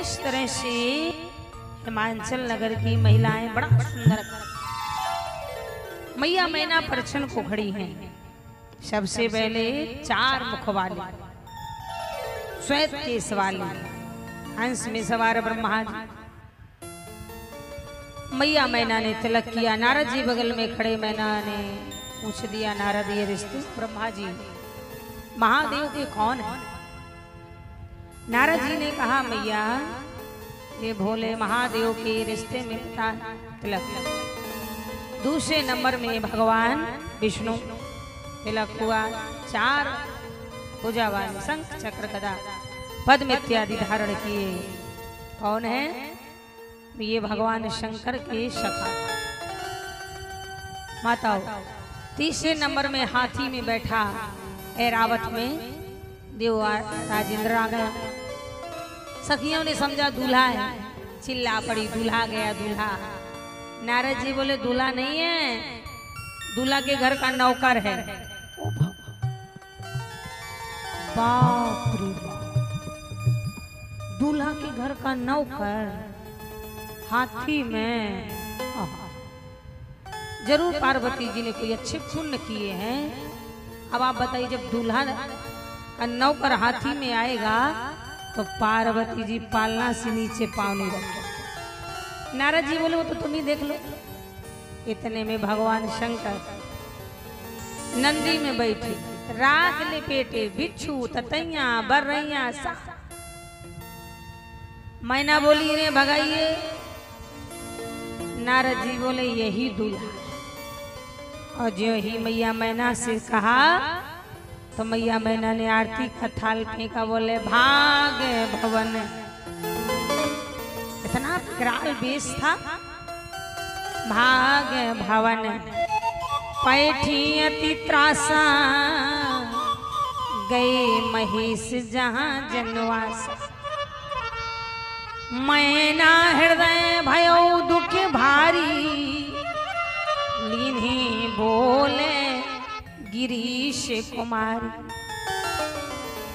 इस तरह से हिमाचल नगर की महिलाएं बड़ा सुंदर मैया मैना परछन को खड़ी हैं। सबसे पहले 4 मुख वाली श्वेत केस वाली हंस में सवार ब्रह्मा जी। मैया मैना ने तिलक किया। नारद जी बगल में खड़े। मैना ने पूछ दिया, नारद ये रिश्ते ब्रह्मा जी महादेव के कौन है? नारद जी ने कहा, मैया ये भोले महादेव के रिश्ते में पिता तिलक। दूसरे नंबर में भगवान विष्णु तिलक हुआ। 4 पूजा वाले शंख चक्र गदा पद्म इत्यादि धारण किए। कौन है? ये भगवान शंकर के सखा माताओं। तीसरे नंबर में हाथी में बैठा ऐरावत में देव राजेंद्र आ गया। सखियों ने समझा दूल्हा है, चिल्ला पड़ी, दूल्हा गया दूल्हा। नारद जी बोले दूल्हा नहीं है, दूल्हा के घर का नौकर है। बाप रे बाप, दूल्हा के घर का नौकर हाथी में। जरूर पार्वती जी ने कोई अच्छे पुण्य किए हैं। अब आप बताइए, जब दूल्हा का नौकर हाथी में आएगा तो पार्वती जी पालना से नीचे पाँव नहीं रखे। नारद जी बोले वो तो तुम ही देख लो। इतने में भगवान शंकर नंदी में बैठे, राख लपेटे, बिच्छू ततैया बर्रैया सा। मैना बोली रे भगाइए। नारद जी बोले यही दूल्हा। और जो ही मैया मैना से कहा तो मैया मैना ने आरती का थाल फेंका। बोले भाग भवन। इतना विकराल वेश था। भाग भवन पैठी अति त्रासा, गए महेश जहां जनवास। मैना हृदय भयो दुख भारी, लीन्ही बोले गिरीश कुमारी।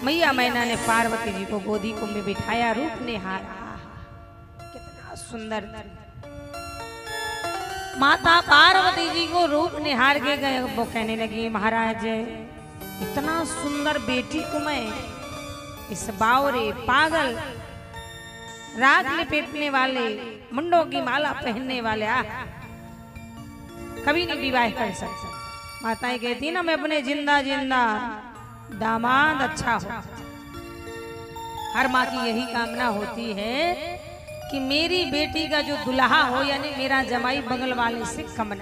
मैया मैना ने पार्वती जी को गोदी को में बिठाया। रूप निहारा, कितना सुंदर। माता पार्वती जी को रूप निहार के गए। वो कहने लगी, महाराज इतना सुंदर बेटी को मैं इस बावरे पागल राग लपेटने वाले मुंडों की माला पहनने वाले कभी नहीं विवाह कर सकता। माताएं कहती ना, मैं अपने जिंदा जिंदा दामाद अच्छा हो। हर माँ की यही कामना होती है कि मेरी बेटी का जो दुल्हा हो, यानी मेरा जमाई बगल वाले से कम न।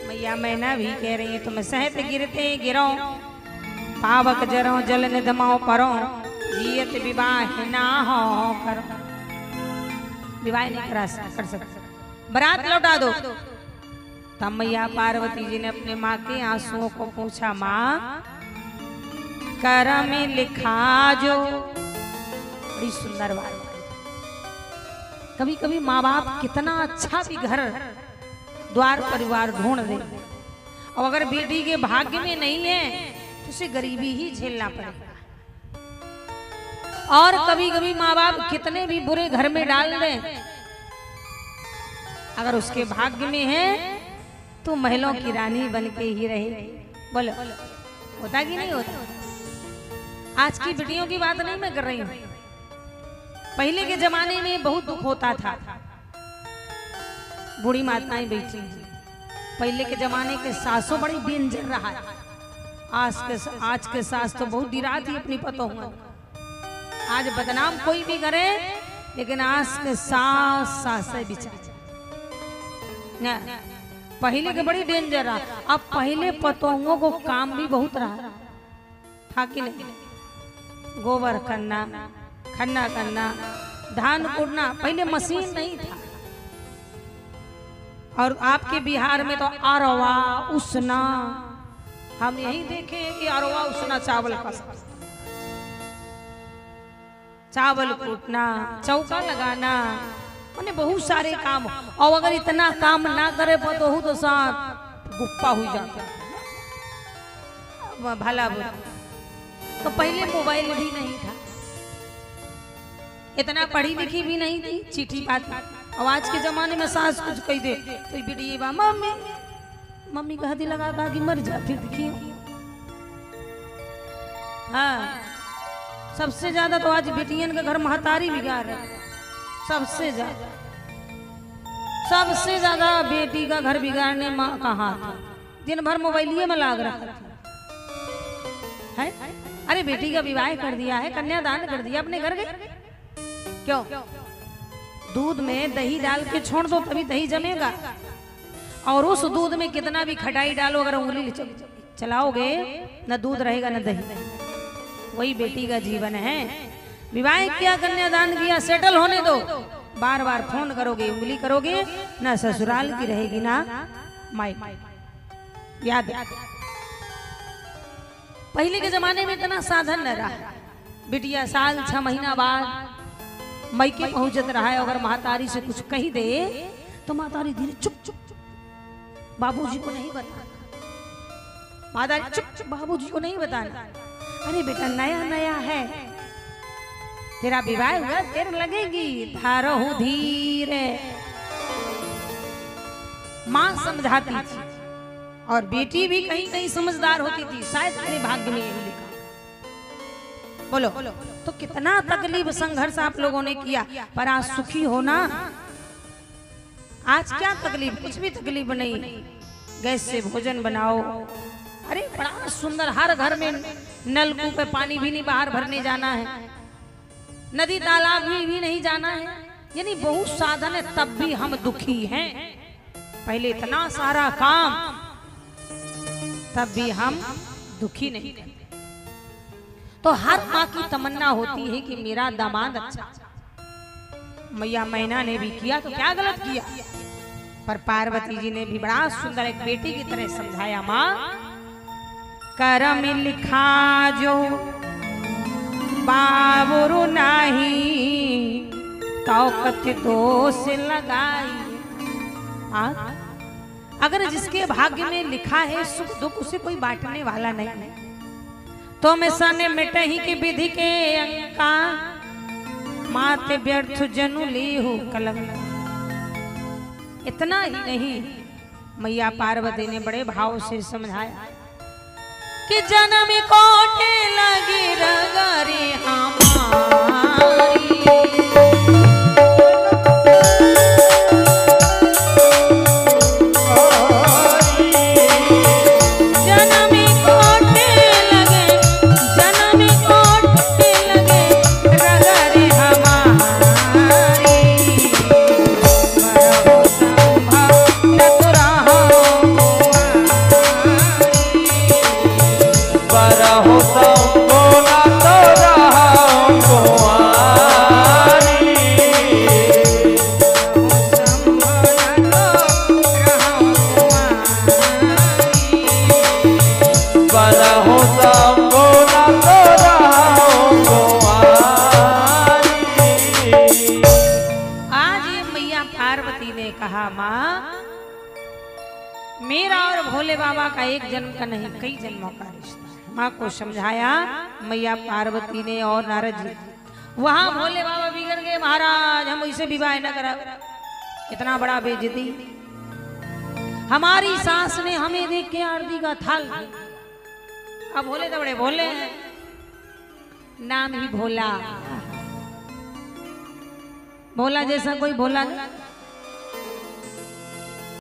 मैया मैना भी कह रही है, तुम सहत गिरते गिरो, पावक जरो जल निधमाओ परो, जियत विवाह ना हो करो। विवाह नहीं कर सकते, बारात लौटा दो। तब मैया पार्वती जी ने अपने माँ के आंसुओं को पूछा, माँ कर में लिखा जो। बड़ी सुंदर बात। कभी कभी माँ बाप कितना अच्छा भी घर द्वार परिवार ढूंढ दे, और अगर बेटी के भाग्य में नहीं है तो उसे गरीबी ही झेलना पड़ेगा। और कभी कभी माँ बाप कितने भी बुरे घर में डाल दें, अगर उसके भाग्य में है तो महलों की रानी बन के ही रहेगी। बोलो होता कि नहीं होता? आज की बेटियों की बात नहीं मैं कर रही हूँ। पहले के जमाने में बहुत दुख होता था। बूढ़ी माताएं बैठी हैं। पहले के जमाने के सासों बड़ी डेंजर रहा है। आज के सास तो बहुत डिरा थी अपनी पतों में। आज बदनाम कोई भी करे, लेकिन आज के सास बिचारे। पहले के बड़ी डेंजर रहा। अब पहले पतोंगों को काम भी बहुत रहा था कि नहीं? गोबर करना, खन्ना करना, धान कुटना। पहले मशीन नहीं था। और आपके बिहार में तो अरवा उसना, हम यही देखे कि अरवा उसना चावल का चावल कूटना, चौका लगाना, मैंने बहुत सारे काम। और अगर इतना काम ना करे पतोहू तो साथ गुप्पा हो जाता भला बुरा। तो पहले मोबाइल भी नहीं था। इतना पढ़ी लिखी भी नहीं थी, चिट्ठी पाती। और आज के जमाने में सास कुछ कह दे तो बेटी बा मम्मी मम्मी का हदी लगा कि मर जा फिर देखिए। हाँ, सबसे ज्यादा तो आज बेटियन के घर महतारी बिगाड़ रहे, सबसे ज्यादा बेटी का घर बिगाड़ने माँ का हाथ। दिन भर मोबाइलिए में लाग रहा है। अरे बेटी का विवाह कर दिया है, कन्यादान कर दिया, अपने घर गए क्यों? दूध में दही डाल के छोड़ दो तभी दही जमेगा, और उस दूध में कितना भी खटाई डालो, अगर उंगली चलाओगे न दूध रहेगा न दही। वही बेटी का जीवन है। विवाह किया, कन्यादान किया, सेटल होने दो। बार बार फोन करोगे, उंगली करोगे, ना ससुराल की रहेगी ना माई। याद पहले के जमाने में इतना साधन न रहा। बिटिया साल 6 महीना बाद मैके पहुंचत रहा है। अगर महतारी से कुछ कही दे तो महतारी धीरे चुप चुप चुप, बाबूजी को नहीं बताना। महतारी चुप चुप, बाबूजी को नहीं बताना। अरे बेटा नया नया है, तेरा विवाह हुआ, देर लगेगी, धारो धीरे। माँ समझाती थी और बेटी भी कहीं कहीं समझदार होती थी। शायद मेरे भाग्य में यही लिखा। बोलो तो कितना तकलीफ संघर्ष आप लोगों ने किया, पर आज सुखी हो ना। आज क्या तकलीफ? कुछ भी तकलीफ नहीं। गैस से भोजन बनाओ। अरे बड़ा सुंदर, हर घर में नलकूप पे पानी भी नहीं बाहर भरने जाना है, नदी तालाब भी नहीं जाना है। यानी बहुत साधन है, तब भी हम दुखी हैं। पहले इतना सारा काम, तब भी हम दुखी नहीं करते। तो हर माँ की तमन्ना होती है कि मेरा दामाद अच्छा। मैया मैना ने भी किया तो क्या गलत किया, पर पार्वती जी ने भी बड़ा सुंदर एक बेटी की तरह समझाया। माँ करम लिखा जो बाबुरु नाही, तौकत दोष लगाई। अगर जिसके भाग्य में लिखा है सुख दुख, उसे कोई बांटने वाला नहीं। तो मैं सने मिटही की विधि के अंका, माते व्यर्थ जनु लीहु कलंक। इतना ही नहीं, मैया पार्वती ने बड़े भाव से समझाया कि जन्म कोटे लगी रगरी हमारी, का एक जन्म का नहीं, कई जन्मों का रिश्ता है। माँ को समझाया मैया पार्वती ने और नारद जी। वहां भोले बाबा बिगड़ गए, महाराज हम इसे विवाह न करा। इतना बड़ा बेइज्जती। हमारी सास ने हमें देख के आरती का थाल। अब भोले तो बड़े भोले हैं, नाम ही भोला। भोला जैसा कोई भोला नहीं।